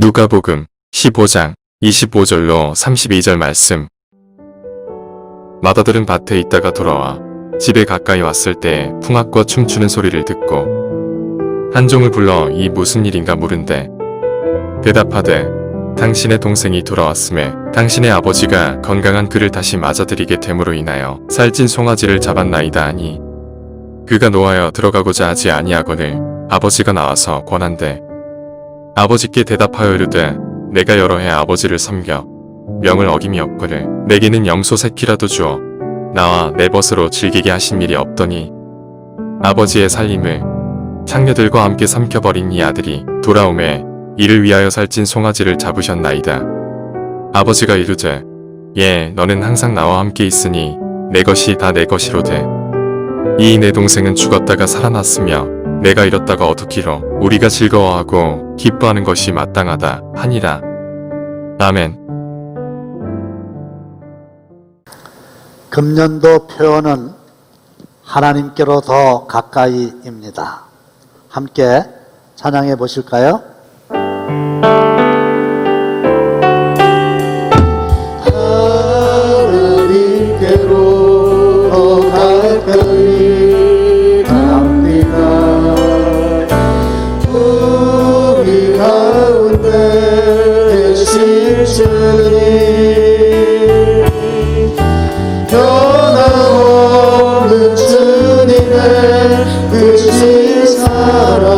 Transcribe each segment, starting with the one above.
누가복음 15장 25절로 32절 말씀. 마다들은 밭에 있다가 돌아와 집에 가까이 왔을 때 풍악과 춤추는 소리를 듣고 한 종을 불러 이 무슨 일인가 물은데 대답하되 당신의 동생이 돌아왔음에 당신의 아버지가 건강한 그를 다시 맞아들이게 됨으로 인하여 살찐 송아지를 잡았나이다 하니 그가 노하여 들어가고자 하지 아니하거늘 아버지가 나와서 권한대 아버지께 대답하여 이르되 내가 여러 해 아버지를 섬겨 명을 어김이 없거늘 내게는 염소 새끼라도 주어 나와 내 벗으로 즐기게 하신 일이 없더니 아버지의 살림을 창녀들과 함께 삼켜버린 이 아들이 돌아오매 이를 위하여 살찐 송아지를 잡으셨나이다. 아버지가 이르되 예 너는 항상 나와 함께 있으니 내 것이 다 내 것이로되 이 내 동생은 죽었다가 살아났으며 내가 잃었다가 얻었기로 우리가 즐거워하고 기뻐하는 것이 마땅하다 하니라. 아멘. 금년도 표어는 하나님께로 더 가까이입니다. 함께 찬양해 보실까요? 하나님께로 더 가까이 갑니다. 우리 가운데 계실 주님 변함없는 주님의 크신 사랑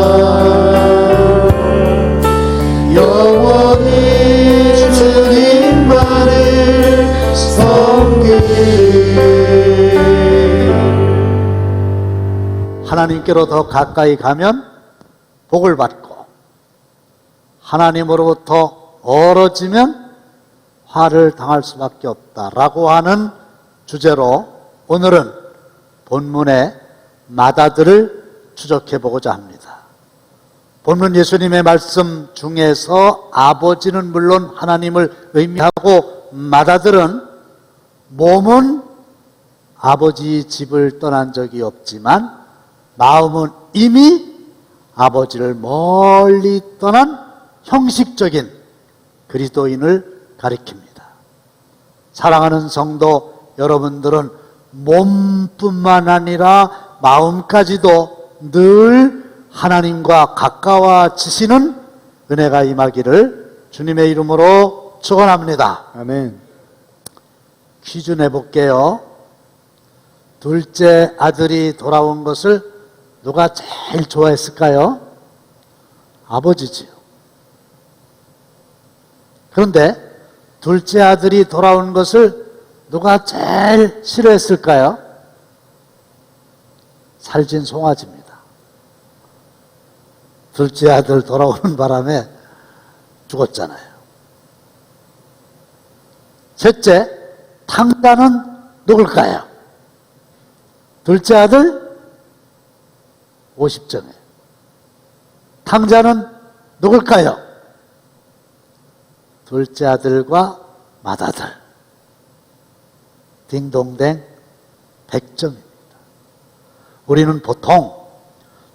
영원히 주님만을 섬기리. 하나님께로 더 가까이 가면 복을 받고 하나님으로부터 멀어지면 화를 당할 수밖에 없다라고 하는 주제로 오늘은 본문의 마다들을 추적해 보고자 합니다. 본문 예수님의 말씀 중에서 아버지는 물론 하나님을 의미하고 마다들은 몸은 아버지 집을 떠난 적이 없지만 마음은 이미 아버지를 멀리 떠난 형식적인 그리스도인을 가리킵니다. 사랑하는 성도 여러분들은 몸뿐만 아니라 마음까지도 늘 하나님과 가까워지시는 은혜가 임하기를 주님의 이름으로 축원합니다. 아멘. 퀴즈 내볼게요. 둘째 아들이 돌아온 것을 누가 제일 좋아했을까요? 아버지지요. 그런데 둘째 아들이 돌아온 것을 누가 제일 싫어했을까요? 살찐 송아지입니다. 둘째 아들 돌아오는 바람에 죽었잖아요. 셋째, 탕자는 누굴까요? 둘째 아들 50점에 탕자는 누굴까요? 둘째 아들과 맏아들 딩동댕 100점입니다. 우리는 보통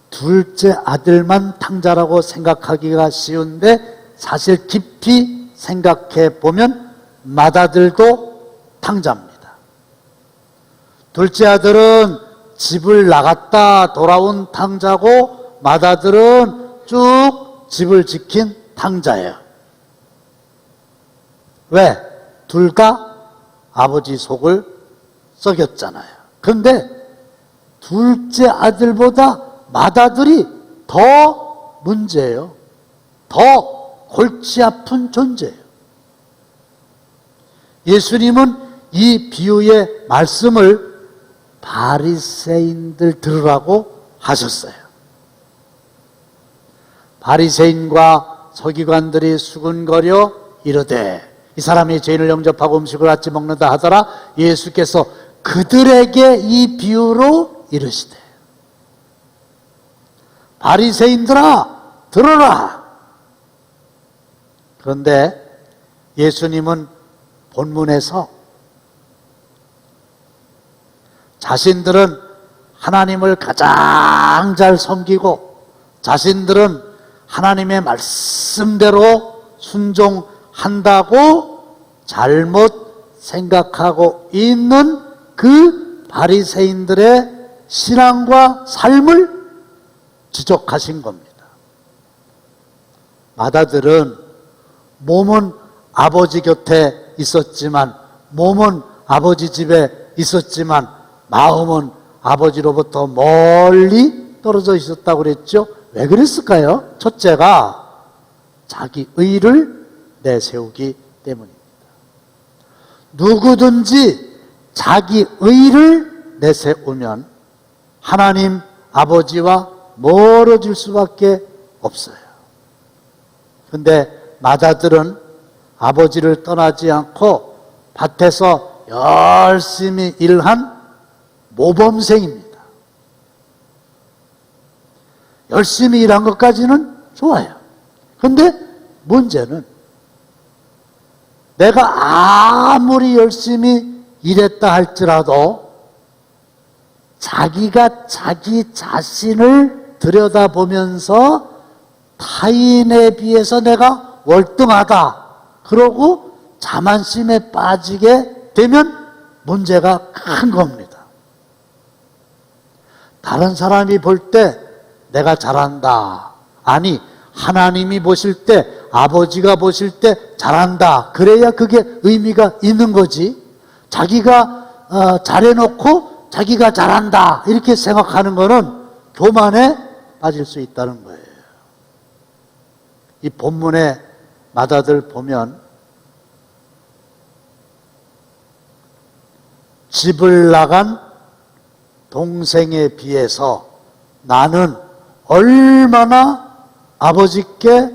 둘째 아들만 탕자라고 생각하기가 쉬운데 사실 깊이 생각해 보면 맏아들도 탕자입니다. 둘째 아들은 집을 나갔다 돌아온 탕자고 맏아들은 쭉 집을 지킨 탕자예요. 왜? 둘 다 아버지 속을 썩였잖아요. 그런데 둘째 아들보다 맏아들이 더 문제예요. 더 골치 아픈 존재예요. 예수님은 이 비유의 말씀을 바리새인들 들으라고 하셨어요. 바리새인과 서기관들이 수군거려 이르되 이 사람이 죄인을 영접하고 음식을 같이 먹는다 하더라. 예수께서 그들에게 이 비유로 이르시되 바리새인들아 들어라. 그런데 예수님은 본문에서 자신들은 하나님을 가장 잘 섬기고 자신들은 하나님의 말씀대로 순종한다고 잘못 생각하고 있는 그 바리새인들의 신앙과 삶을 지적하신 겁니다. 마다들은 몸은 아버지 곁에 있었지만, 몸은 아버지 집에 있었지만 마음은 아버지로부터 멀리 떨어져 있었다고 그랬죠. 왜 그랬을까요? 첫째가 자기 의를 내세우기 때문입니다. 누구든지 자기 의를 내세우면 하나님 아버지와 멀어질 수밖에 없어요. 근데 마다들은 아버지를 떠나지 않고 밭에서 열심히 일한 모범생입니다. 열심히 일한 것까지는 좋아요. 근데 문제는 내가 아무리 열심히 일했다 할지라도 자기가 자기 자신을 들여다보면서 타인에 비해서 내가 월등하다 그러고 자만심에 빠지게 되면 문제가 큰 겁니다. 다른 사람이 볼 때 내가 잘한다, 아니 하나님이 보실 때, 아버지가 보실 때 잘한다, 그래야 그게 의미가 있는 거지. 자기가 잘해놓고 자기가 잘한다 이렇게 생각하는 거는 교만에 빠질 수 있다는 거예요. 이 본문의 마다들 보면 집을 나간 동생에 비해서 나는 얼마나 아버지께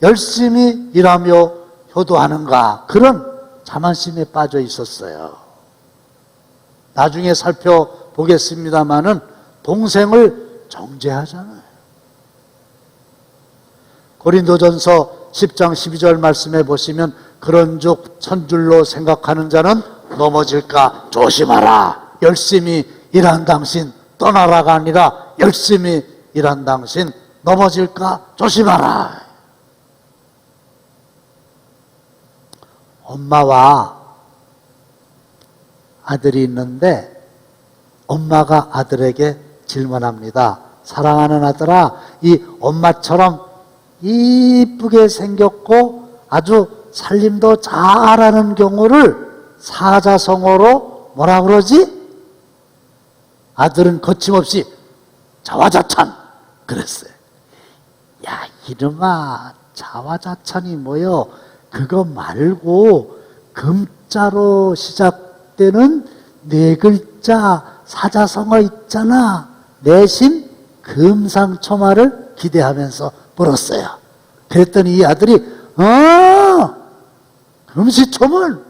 열심히 일하며 효도하는가, 그런 자만심에 빠져 있었어요. 나중에 살펴보겠습니다마는 동생을 정죄하잖아요. 고린도전서 10장 12절 말씀에 보시면 그런즉 천줄로 생각하는 자는 넘어질까 조심하라. 열심히 일한 당신 떠나라가 아니라 열심히 일한 당신 넘어질까 조심하라. 엄마와 아들이 있는데 엄마가 아들에게 질문합니다. 사랑하는 아들아, 이 엄마처럼 이쁘게 생겼고 아주 살림도 잘하는 경우를 사자성어로 뭐라 그러지? 아들은 거침없이 자화자찬 그랬어요. 야, 이놈아, 자화자찬이 뭐요? 그거 말고 금자로 시작되는 네 글자 사자성어 있잖아. 내심 금상첨화를 기대하면서 물었어요. 그랬더니 이 아들이 금시초문.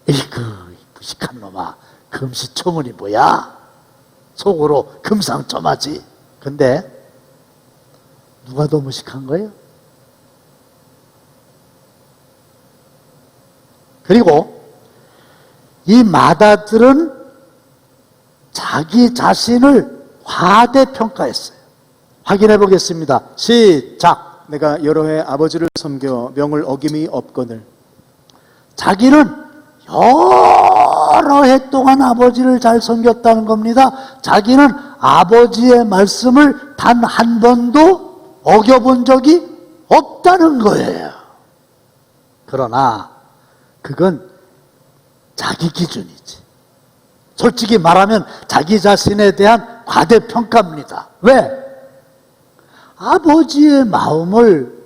이그 무식한 놈아, 금시초문이 뭐야? 속으로 금상첨화지. 근데 누가 더 무식한 거예요? 그리고 이 마다들은 자기 자신을 과대평가했어요. 확인해 보겠습니다. 시작. 내가 여러 해 아버지를 섬겨 명을 어김이 없거늘. 자기는 여러 해 동안 아버지를 잘 섬겼다는 겁니다. 자기는 아버지의 말씀을 단 한 번도 어겨본 적이 없다는 거예요. 그러나 그건 자기 기준이지. 솔직히 말하면 자기 자신에 대한 과대평가입니다. 왜? 아버지의 마음을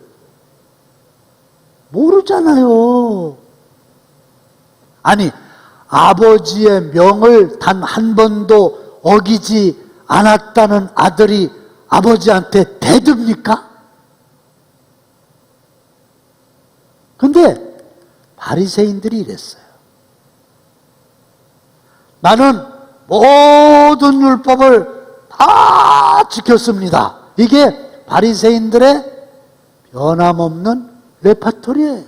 모르잖아요. 아니, 아버지의 명을 단 한 번도 어기지 않았다는 아들이 아버지한테 대듭니까? 근데 바리새인들이 이랬어요. 나는 모든 율법을 다 지켰습니다. 이게 바리새인들의 변함없는 레파토리예요.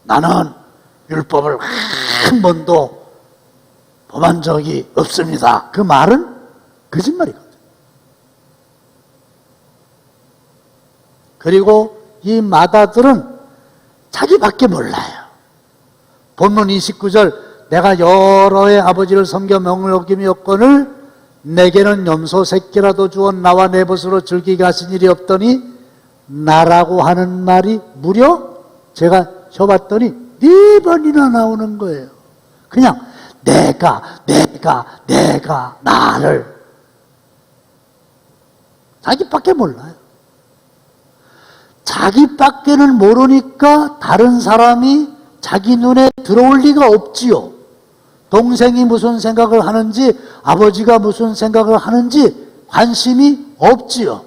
나는 율법을 한 번도 범한 적이 없습니다. 그 말은 거짓말이거든요. 그리고 이 마다들은 자기밖에 몰라요. 본문 29절 내가 여러 해 아버지를 섬겨 명을 어김이 없거늘 내게는 염소 새끼라도 주어 나와 내 벗으로 즐기게 하신 일이 없더니 나라고 하는 말이 무려 제가 쳐봤더니 4번이나 나오는 거예요. 그냥 내가 나를 자기밖에 몰라요. 자기밖에는 모르니까 다른 사람이 자기 눈에 들어올 리가 없지요. 동생이 무슨 생각을 하는지 아버지가 무슨 생각을 하는지 관심이 없지요.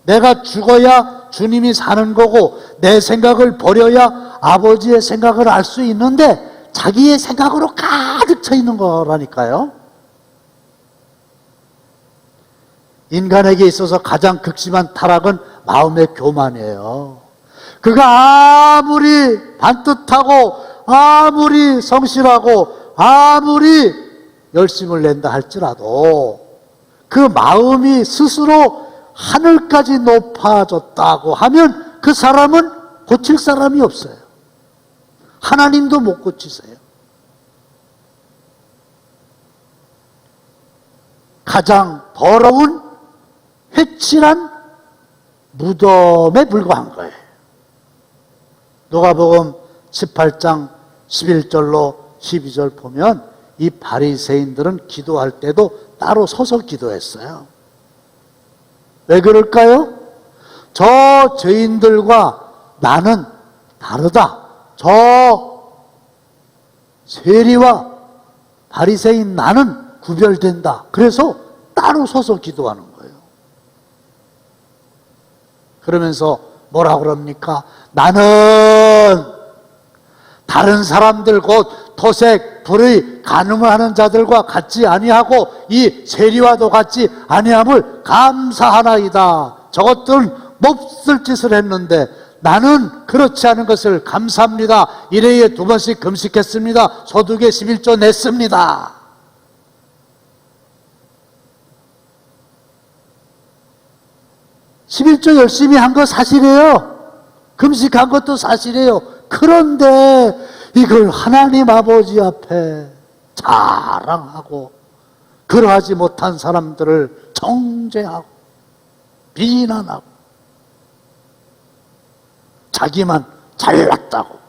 내가 죽어야 주님이 사는 거고 내 생각을 버려야 아버지의 생각을 알 수 있는데 자기의 생각으로 가득 차 있는 거라니까요. 인간에게 있어서 가장 극심한 타락은 마음의 교만이에요. 그가 아무리 반듯하고 아무리 성실하고 아무리 열심을 낸다 할지라도 그 마음이 스스로 하늘까지 높아졌다고 하면 그 사람은 고칠 사람이 없어요. 하나님도 못 고치세요. 가장 더러운 회칠한 무덤에 불과한 거예요. 누가복음 18장 11절로 12절 보면 이 바리새인들은 기도할 때도 따로 서서 기도했어요. 왜 그럴까요? 저 죄인들과 나는 다르다. 저 세리와 바리새인 나는 구별된다. 그래서 따로 서서 기도하는 거예요. 그러면서 뭐라고 그럽니까? 나는 다른 사람들 곧 토색, 불의, 간음을 하는 자들과 같지 아니하고 이 세리와도 같지 아니함을 감사하나이다. 저것들은 몹쓸 짓을 했는데 나는 그렇지 않은 것을 감사합니다. 1회에 2번씩 금식했습니다. 소득에 11조 냈습니다. (11조) 열심히 한 거 사실이에요. 금식한 것도 사실이에요. 그런데 이걸 하나님 아버지 앞에 자랑하고 그러하지 못한 사람들을 정죄하고 비난하고 자기만 잘났다고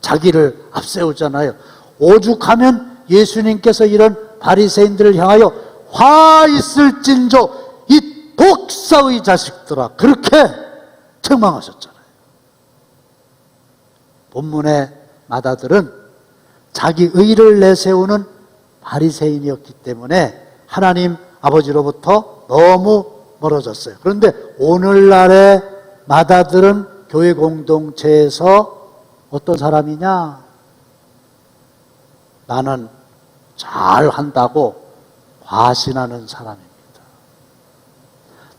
자기를 앞세우잖아요. 오죽하면 예수님께서 이런 바리새인들을 향하여 화 있을진저 이 독사의 자식들아 그렇게 책망하셨잖아요. 본문의 마다들은 자기 의를 내세우는 바리새인이었기 때문에 하나님 아버지로부터 너무 멀어졌어요. 그런데 오늘날의 마다들은 교회 공동체에서 어떤 사람이냐? 나는 잘한다고 과신하는 사람입니다.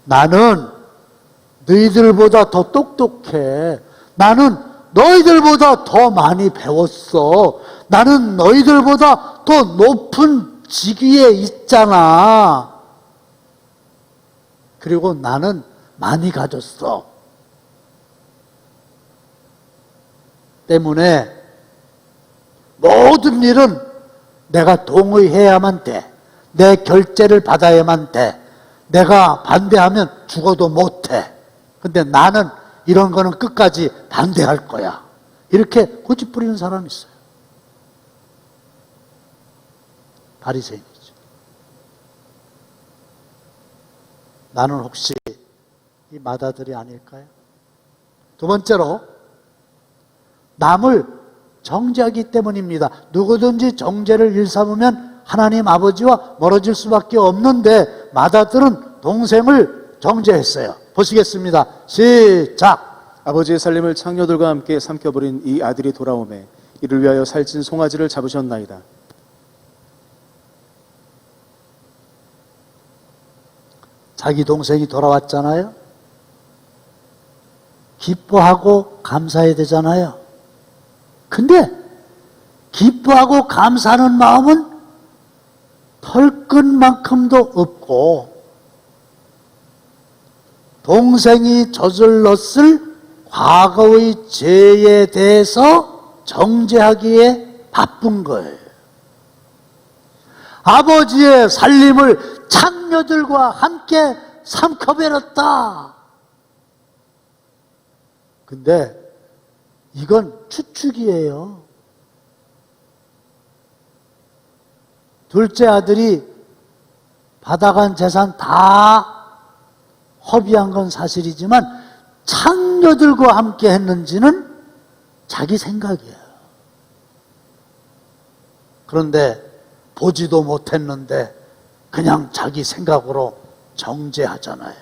나는 너희들보다 더 똑똑해. 나는 너희들보다 더 많이 배웠어. 나는 너희들보다 더 높은 직위에 있잖아. 그리고 나는 많이 가졌어. 때문에 모든 일은 내가 동의해야만 돼. 내 결제를 받아야만 돼. 내가 반대하면 죽어도 못해. 근데 나는 이런 거는 끝까지 반대할 거야. 이렇게 고집부리는 사람이 있어요. 바리새인이죠. 나는 혹시 이 마다들이 아닐까요? 두 번째로 남을 정죄하기 때문입니다. 누구든지 정죄를 일삼으면 하나님 아버지와 멀어질 수밖에 없는데 마다들은 동생을 정죄했어요. 보시겠습니다. 시작. 아버지의 살림을 창녀들과 함께 삼켜버린 이 아들이 돌아오매 이를 위하여 살찐 송아지를 잡으셨나이다. 자기 동생이 돌아왔잖아요. 기뻐하고 감사해야 되잖아요. 근데 기뻐하고 감사하는 마음은 털끝만큼도 없고 동생이 저질렀을 과거의 죄에 대해서 정죄하기에 바쁜 거예요. 아버지의 살림을 창녀들과 함께 삼켜버렸다. 근데 이건 추측이에요. 둘째 아들이 받아간 재산 다 허비한 건 사실이지만 창녀들과 함께 했는지는 자기 생각이에요. 그런데 보지도 못했는데 그냥 자기 생각으로 정죄하잖아요.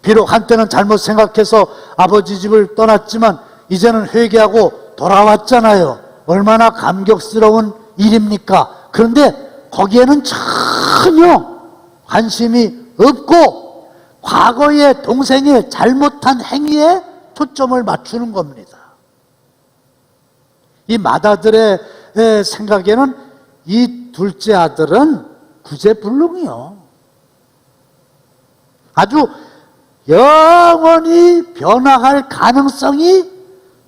비록 한때는 잘못 생각해서 아버지 집을 떠났지만 이제는 회개하고 돌아왔잖아요. 얼마나 감격스러운 일입니까? 그런데 거기에는 전혀 관심이 없고 과거의 동생의 잘못한 행위에 초점을 맞추는 겁니다. 이 맏아들의 생각에는 이 둘째 아들은 구제불능이요. 아주 영원히 변화할 가능성이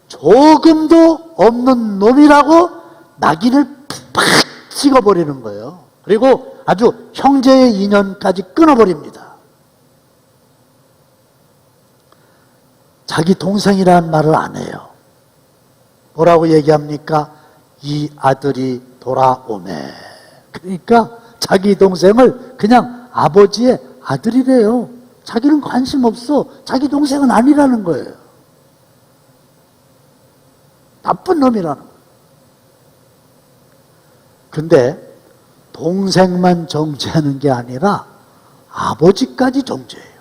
조금도 없는 놈이라고 낙인을 팍 찍어버리는 거예요. 그리고 아주 형제의 인연까지 끊어버립니다. 자기 동생이라는 말을 안 해요. 뭐라고 얘기합니까? 이 아들이 돌아오네. 그러니까 자기 동생을 그냥 아버지의 아들이래요. 자기는 관심 없어. 자기 동생은 아니라는 거예요. 나쁜 놈이라는 거예요. 근데 동생만 정죄하는 게 아니라 아버지까지 정죄해요.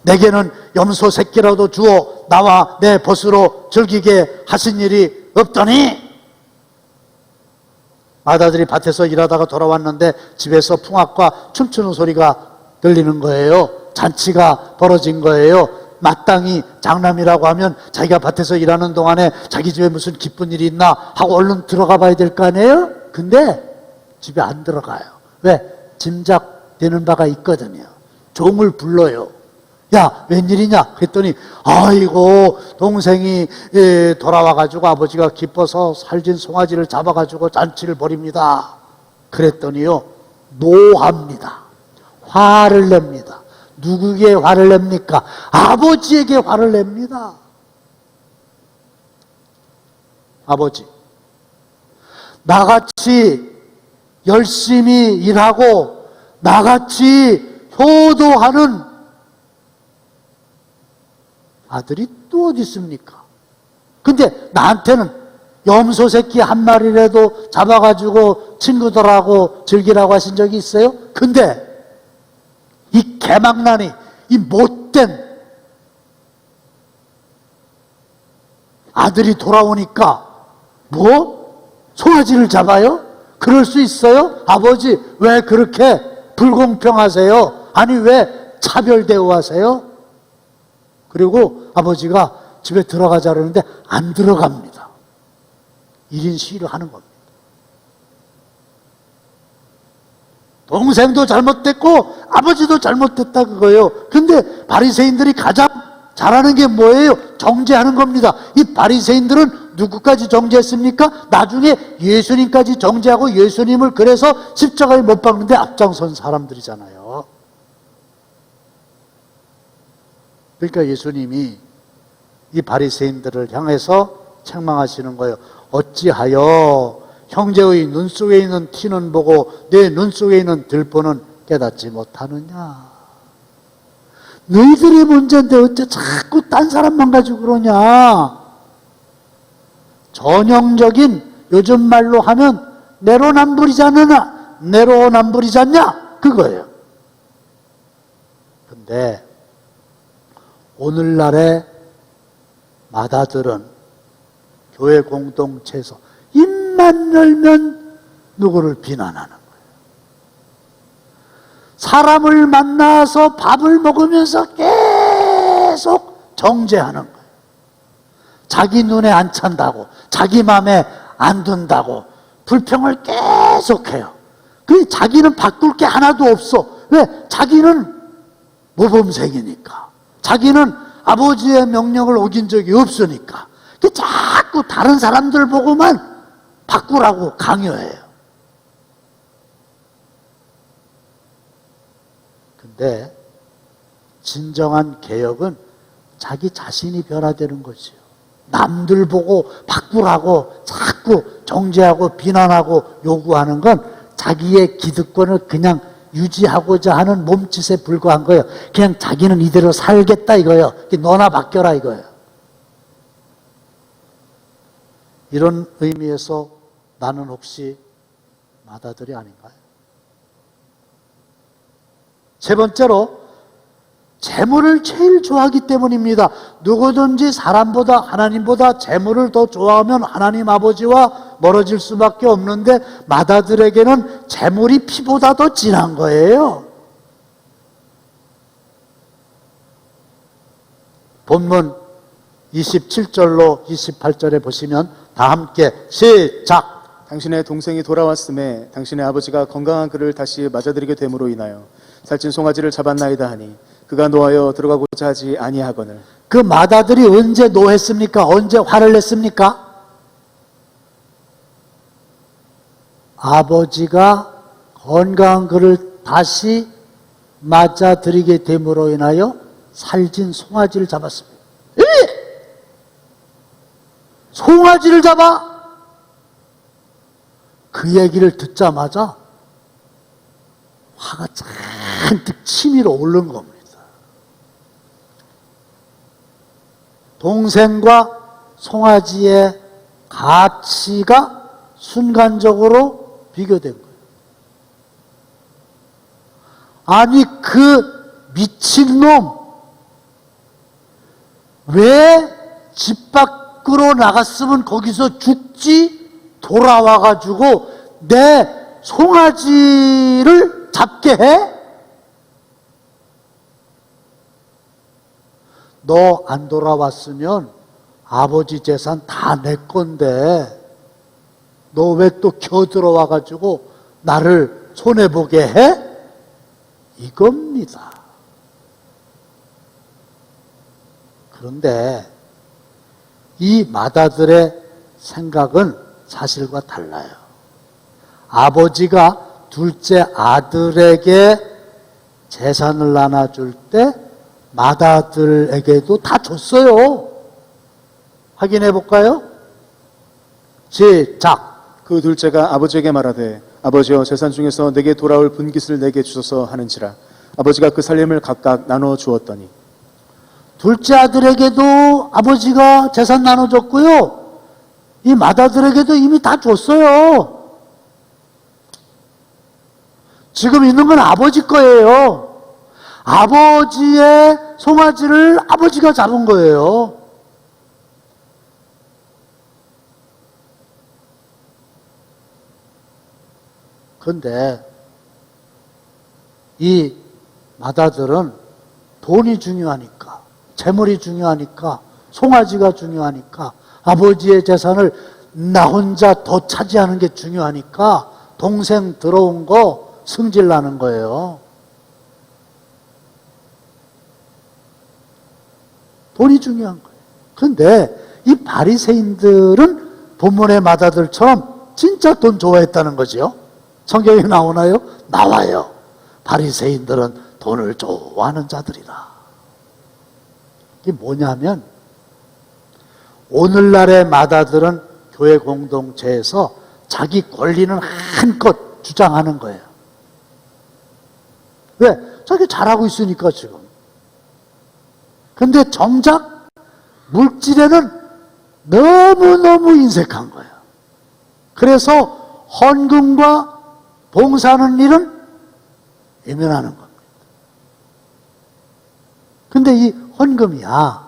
내게는 염소 새끼라도 주어 나와 내 벗으로 즐기게 하신 일이 없더니, 맏아들이 밭에서 일하다가 돌아왔는데 집에서 풍악과 춤추는 소리가 들리는 거예요. 잔치가 벌어진 거예요. 마땅히 장남이라고 하면 자기가 밭에서 일하는 동안에 자기 집에 무슨 기쁜 일이 있나 하고 얼른 들어가 봐야 될 거 아니에요? 근데 집에 안 들어가요. 왜? 짐작되는 바가 있거든요. 종을 불러요. 야, 웬일이냐? 그랬더니 아이고 동생이 돌아와가지고 아버지가 기뻐서 살진 송아지를 잡아가지고 잔치를 벌입니다. 그랬더니요, 노합니다. 화를 냅니다. 누구에게 화를 냅니까? 아버지에게 화를 냅니다. 아버지, 나같이 열심히 일하고 나같이 효도하는 아들이 또 어디 있습니까? 근데 나한테는 염소 새끼 한 마리라도 잡아가지고 친구들하고 즐기라고 하신 적이 있어요? 근데 이 개망나니, 이 못된 아들이 돌아오니까 뭐? 송아지를 잡아요? 그럴 수 있어요? 아버지, 왜 그렇게 불공평하세요? 아니, 왜 차별대우하세요? 그리고 아버지가 집에 들어가자 그러는데 안 들어갑니다. 1인 시위를 하는 겁니다. 동생도 잘못됐고 아버지도 잘못됐다 그거예요. 근데 바리새인들이 가장 잘하는 게 뭐예요? 정죄하는 겁니다. 이 바리새인들은 누구까지 정죄했습니까? 나중에 예수님까지 정죄하고 예수님을 그래서 십자가에 못 박는데 앞장선 사람들이잖아요. 그러니까 예수님이 이 바리새인들을 향해서 책망하시는 거예요. 어찌하여 형제의 눈 속에 있는 티는 보고 내 눈 속에 있는 들보는 깨닫지 못하느냐. 너희들이 문제인데 어째 자꾸 딴 사람만 가지고 그러냐. 전형적인 요즘 말로 하면 내로남불이잖아. 내로남불이잖냐 그거예요. 근데 오늘날의 맏아들은 교회 공동체에서 입만 열면 누구를 비난하는 거예요. 사람을 만나서 밥을 먹으면서 계속 정죄하는 거예요. 자기 눈에 안 찬다고, 자기 마음에 안 든다고 불평을 계속해요. 그 자기는 바꿀 게 하나도 없어. 왜? 자기는 모범생이니까. 자기는 아버지의 명령을 어긴 적이 없으니까. 자꾸 다른 사람들 보고만 바꾸라고 강요해요. 근데 진정한 개혁은 자기 자신이 변화되는 거지요. 남들 보고 바꾸라고 자꾸 정죄하고 비난하고 요구하는 건 자기의 기득권을 그냥 유지하고자 하는 몸짓에 불과한 거예요. 그냥 자기는 이대로 살겠다 이거예요. 너나 바뀌어라 이거예요. 이런 의미에서 나는 혹시 마다들이 아닌가요? 세 번째로 재물을 제일 좋아하기 때문입니다. 누구든지 사람보다 하나님보다 재물을 더 좋아하면 하나님 아버지와 멀어질 수밖에 없는데 마다들에게는 재물이 피보다 더 진한 거예요. 본문 27절로 28절에 보시면 다 함께 시작! 당신의 동생이 돌아왔음에 당신의 아버지가 건강한 그를 다시 맞아들이게 됨으로 인하여 살찐 송아지를 잡았나이다 하니 그가 노하여 들어가고자 하지 아니하거늘. 그 마다들이 언제 노했습니까? 언제 화를 냈습니까? 아버지가 건강한 그를 다시 맞아들이게 됨으로 인하여 살찐 송아지를 잡았습니다. 송아지를 잡아? 그 얘기를 듣자마자 화가 잔뜩 치밀어 오른 겁니다. 동생과 송아지의 가치가 순간적으로 비교된 거예요. 아니 그 미친놈 왜 집 밖으로 나갔으면 거기서 죽지? 돌아와가지고 내 송아지를 잡게 해? 너 안 돌아왔으면 아버지 재산 다 내 건데 너 왜 또 겨들어와가지고 나를 손해보게 해? 이겁니다. 그런데 이 마다들의 생각은 사실과 달라요. 아버지가 둘째 아들에게 재산을 나눠줄 때 마다들에게도 다 줬어요. 확인해 볼까요? 시작! 그 둘째가 아버지에게 말하되 아버지여 재산 중에서 내게 돌아올 분깃을 내게 주소서 하는지라 아버지가 그 살림을 각각 나눠 주었더니. 둘째 아들에게도 아버지가 재산 나눠줬고요. 이 마다들에게도 이미 다 줬어요. 지금 있는 건 아버지 거예요. 아버지의 송아지를 아버지가 잡은 거예요. 그런데 이 마다들은 돈이 중요하니까, 재물이 중요하니까, 송아지가 중요하니까, 아버지의 재산을 나 혼자 더 차지하는 게 중요하니까 동생 들어온 거 승질 나는 거예요. 돈이 중요한 거예요. 그런데 이 바리새인들은 본문의 마다들처럼 진짜 돈 좋아했다는 거지요. 성경에 나오나요? 나와요. 바리새인들은 돈을 좋아하는 자들이라. 이게 뭐냐면 오늘날의 마다들은 교회 공동체에서 자기 권리는 한껏 주장하는 거예요. 왜? 자기 잘하고 있으니까 지금. 근데 정작 물질에는 너무너무 인색한 거예요. 그래서 헌금과 봉사하는 일은 외면하는 겁니다. 근데 이 헌금이야.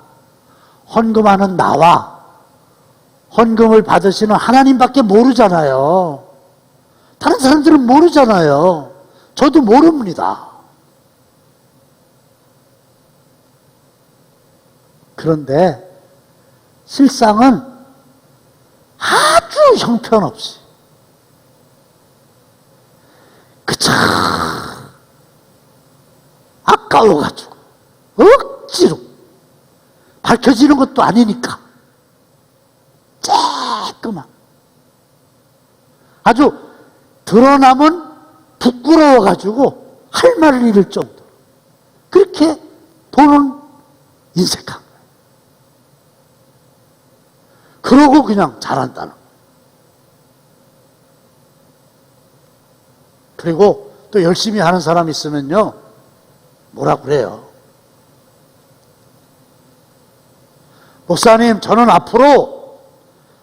헌금하는 나와 헌금을 받으시는 하나님밖에 모르잖아요. 다른 사람들은 모르잖아요. 저도 모릅니다. 그런데 실상은 아주 형편없이 그저 아까워가지고 억지로 밝혀지는 것도 아니니까 쬐끄만 아주 드러나면 부끄러워가지고 할 말을 잃을 정도로 그렇게 돈은 인색한 거예요. 그러고 그냥 잘한다는 거예요. 그리고 또 열심히 하는 사람 있으면요 뭐라 그래요. 목사님, 저는 앞으로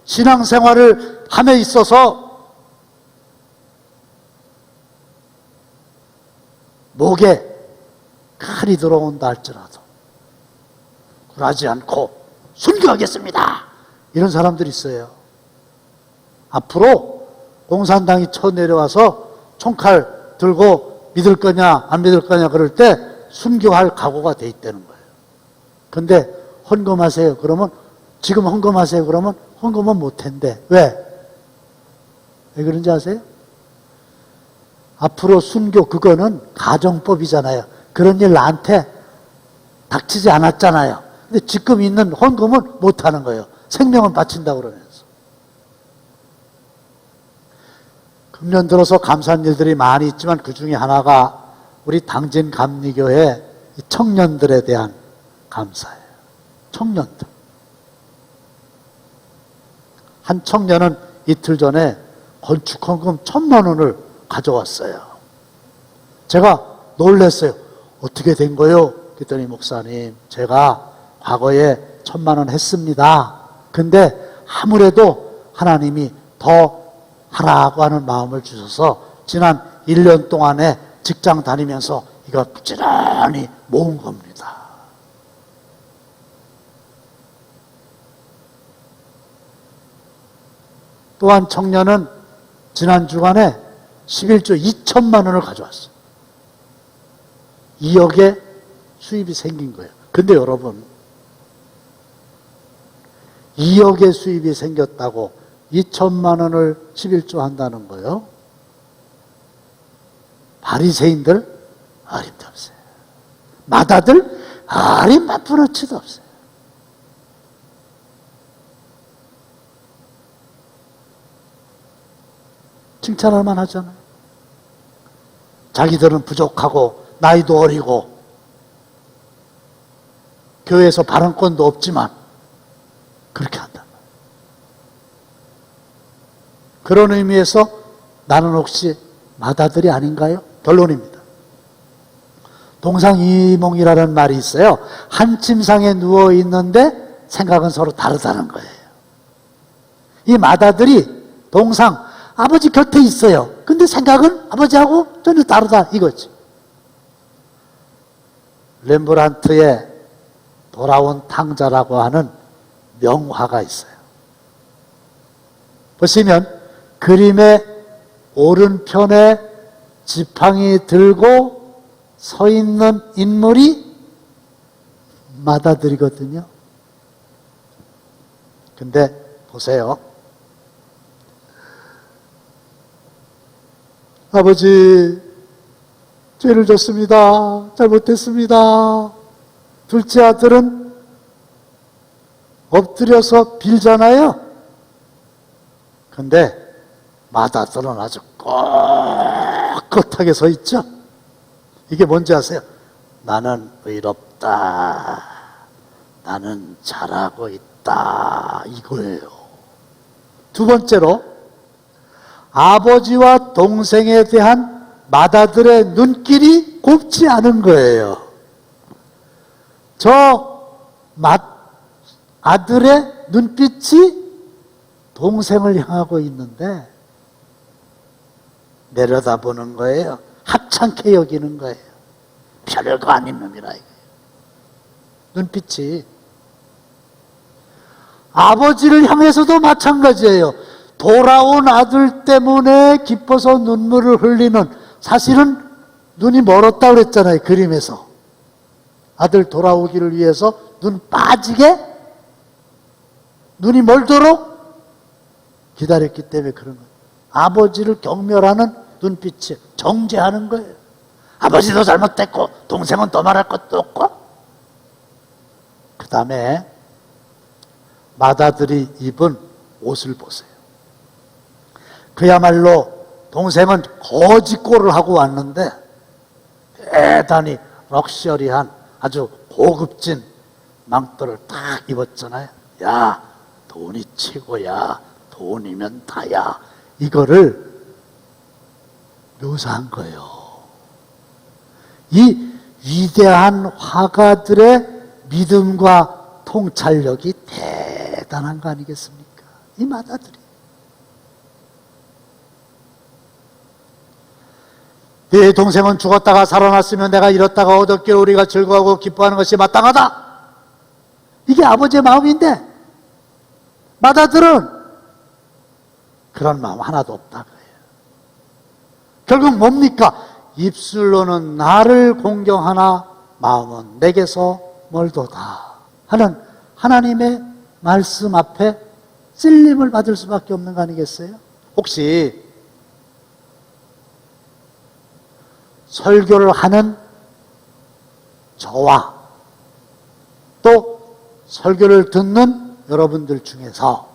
신앙생활을 함에 있어서 목에 칼이 들어온다 할지라도 굴하지 않고 순교하겠습니다. 이런 사람들이 있어요. 앞으로 공산당이 쳐내려와서 총칼 들고 믿을 거냐 안 믿을 거냐 그럴 때 순교할 각오가 돼 있다는 거예요. 근데 헌금하세요. 그러면 지금 헌금하세요. 그러면 헌금은 못한대. 왜? 왜 그런지 아세요? 앞으로 순교 그거는 가정법이잖아요. 그런 일 나한테 닥치지 않았잖아요. 근데 지금 있는 헌금은 못하는 거예요. 생명은 바친다고 그러면서. 금년 들어서 감사한 일들이 많이 있지만 그 중에 하나가 우리 당진 감리교회 청년들에 대한 감사예요. 청년들. 한 청년은 이틀 전에 건축헌금 1,000만 원을 가져왔어요. 제가 놀랐어요. 어떻게 된 거요? 그랬더니 목사님, 제가 과거에 1,000만 원 했습니다. 근데 아무래도 하나님이 더 하라고 하는 마음을 주셔서 지난 1년 동안에 직장 다니면서 이거 부지런히 모은 겁니다. 또한 청년은 지난 주간에 11조 2천만 원을 가져왔어요. 2억의 수입이 생긴 거예요. 근데 여러분, 2억의 수입이 생겼다고 2천만 원을 11조 한다는 거예요. 바리새인들 어림도 없어요. 마다들 어림 맛부러치도 없어요. 칭찬할 만하잖아요. 자기들은 부족하고 나이도 어리고 교회에서 발언권도 없지만 그렇게 한다. 그런 의미에서 나는 혹시 마다들이 아닌가요? 결론입니다. 동상이몽이라는 말이 있어요. 한 침상에 누워 있는데 생각은 서로 다르다는 거예요. 이 마다들이 동상 아버지 곁에 있어요. 근데 생각은 아버지하고 전혀 다르다 이거지. 렘브란트의 돌아온 탕자라고 하는 명화가 있어요. 보시면 그림의 오른편에 지팡이 들고 서 있는 인물이 마다들이거든요. 근데 보세요. 아버지, 죄를 졌습니다. 잘못했습니다. 둘째 아들은 엎드려서 빌잖아요. 근데 마다들은 아주 꼿꼿하게 서 있죠. 이게 뭔지 아세요? 나는 의롭다. 나는 잘하고 있다. 이거예요. 두 번째로 아버지와 동생에 대한 마다들의 눈길이 곱지 않은 거예요. 저 아들의 눈빛이 동생을 향하고 있는데 내려다보는 거예요. 하찮게 여기는 거예요. 별거 아닌 놈이라 이거예요. 눈빛이. 아버지를 향해서도 마찬가지예요. 돌아온 아들 때문에 기뻐서 눈물을 흘리는, 사실은 눈이 멀었다고 그랬잖아요. 그림에서. 아들 돌아오기를 위해서 눈 빠지게 눈이 멀도록 기다렸기 때문에 그런 거예요. 아버지를 경멸하는 눈빛이 정죄하는 거예요. 아버지도 잘못됐고 동생은 더 말할 것도 없고 다음에 맏아들이 입은 옷을 보세요. 그야말로 동생은 거지꼴을 하고 왔는데 대단히 럭셔리한 아주 고급진 망토를 딱 입었잖아요. 야, 돈이 최고야. 돈이면 다야. 이거를 묘사한 거예요. 이 위대한 화가들의 믿음과 통찰력이 대단한 거 아니겠습니까? 이 맏아들이. 네 동생은 죽었다가 살아났으면 내가 잃었다가 얻었기에 우리가 즐거워하고 기뻐하는 것이 마땅하다. 이게 아버지의 마음인데 맏아들은 그런 마음 하나도 없다 그래요. 결국 뭡니까? 입술로는 나를 공경하나 마음은 내게서 멀도다 하는 하나님의 말씀 앞에 찔림을 받을 수밖에 없는 거 아니겠어요? 혹시 설교를 하는 저와 또 설교를 듣는 여러분들 중에서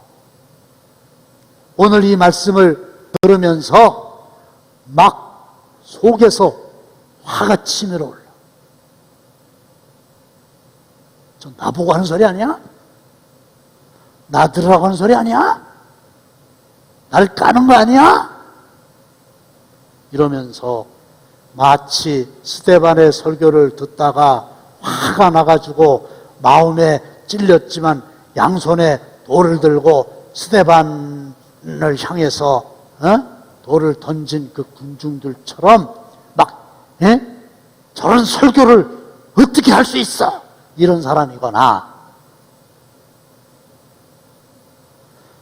오늘 이 말씀을 들으면서 막 속에서 화가 치밀어 올라. 저 나보고 하는 소리 아니야? 나 들으라고 하는 소리 아니야? 날 까는 거 아니야? 이러면서 마치 스데반의 설교를 듣다가 화가 나가지고 마음에 찔렸지만 양손에 돌을 들고 스데반을 향해서 돌을 던진 그 군중들처럼 막 저런 설교를 어떻게 할 수 있어? 이런 사람이거나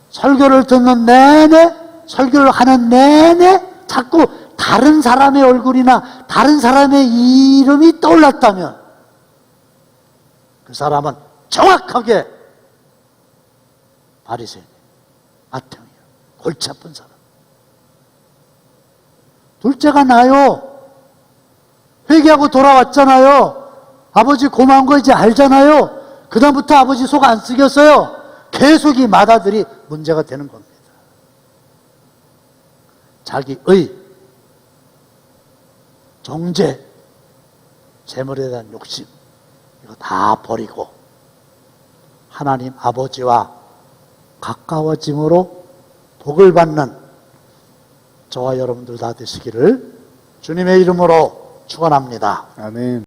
설교를 듣는 내내 설교를 하는 내내 자꾸 다른 사람의 얼굴이나 다른 사람의 이름이 떠올랐다면 그 사람은 정확하게 바리새인이에요. 아태이에요. 골치 아픈 사람. 둘째가 나요. 회개하고 돌아왔잖아요. 아버지 고마운 거 이제 알잖아요. 그 다음부터 아버지 속 안 쓰겠어요. 계속 이 맏아들이 문제가 되는 겁니다. 자기의 정죄, 재물에 대한 욕심 이거 다 버리고 하나님 아버지와 가까워짐으로 복을 받는 저와 여러분들 다 되시기를 주님의 이름으로 축원합니다. 아멘.